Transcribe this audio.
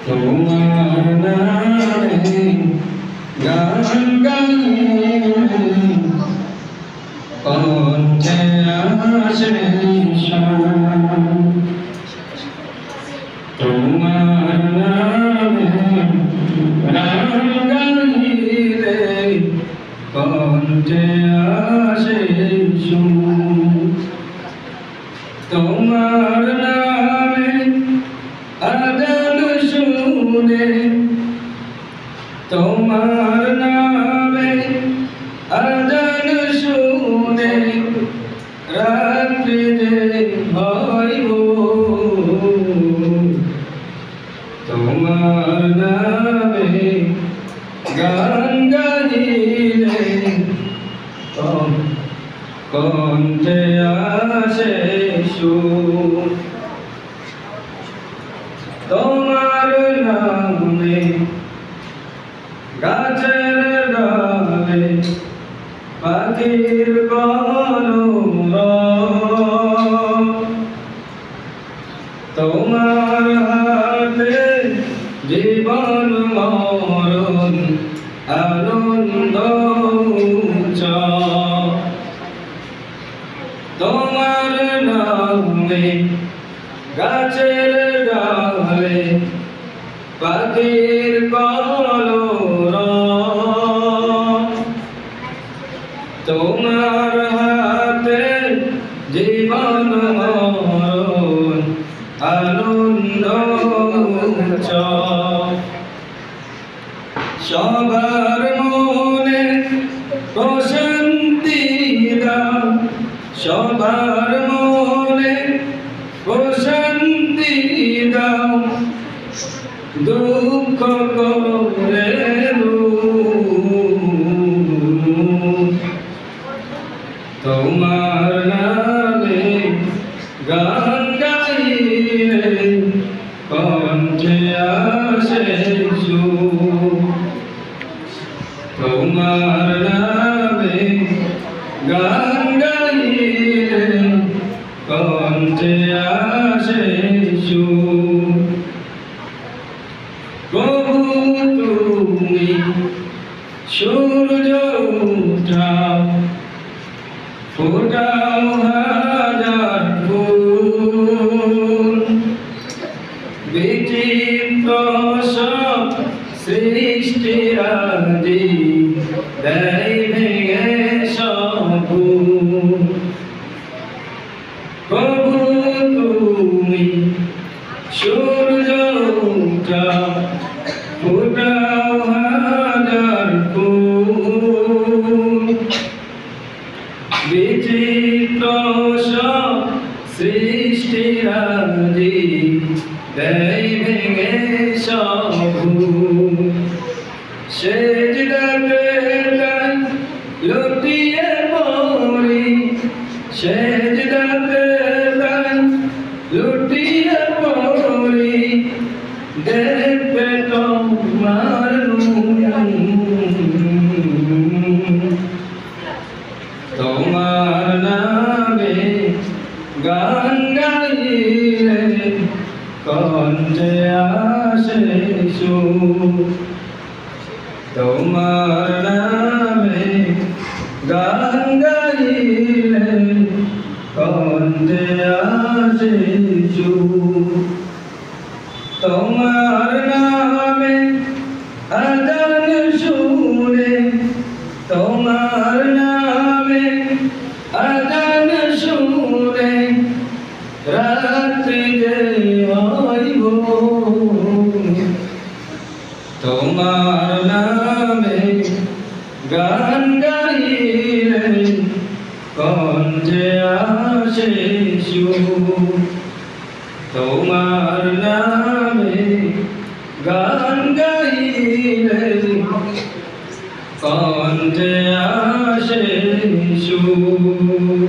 তোমার নামে গান গাইলে কণ্ঠে আসে সুর। তোমার নামে গান গাইলে কণ্ঠে আসে সুর। তোমার নামে আজান শুনে, তোমার নামে আজান শুনে রাত্রি যে হয় ভোর। তোমার নামে গান গাইলে কণ্ঠে আসে সুর। তোমার নামে গাছের ডালে পাখির কলরব। তোমার হাতে জীবন মরণ আনন্দ উৎসব। তোমার নামে গাছের ডালে পাখির কলরব। তোমার হাতে জীবন মরণ আনন্দ উৎসব। সবার মনে প্রশান্তি দাও, সবার মনে প্রশান্তি দাও, দুঃখ করে দূর। তোমার নামে গান গাইলে কণ্ঠে আসে সুর। তোমার নামে গান গাইলে কণ্ঠে আসে সুর। প্রভু তুমি সূর্য উঠাও, ফোটাও হাজার ফুল। বিচিত্র সব সৃষ্টিরাজি দেয় ভেঙে সব ভুল। প্রভু তুমি সূর্য উঠাও, ফোটাও হাজার ফুল। বিচিত্র সব সৃষ্টিরাজি দেয় ভেঙে সব ভুল। সেজদাতে গাই লুটিয়ে পড়ি, সেজদাতে গাই লুটিয়ে পড়ি, দেখবে তোমার নূর। তোমার নামে গান গাইলে কণ্ঠে আসে সুর। তোমার নামে গান গাইলে কণ্ঠে আসে সুর। তোমার নামে আজান শুনে, তোমার নামে আজান শুনে রাত্রি যে হয় ভোর। তোমার নামে গান গাইলে কণ্ঠে আসে সুর। তোমার নামে গান গাইলে কণ্ঠে আসে সুর।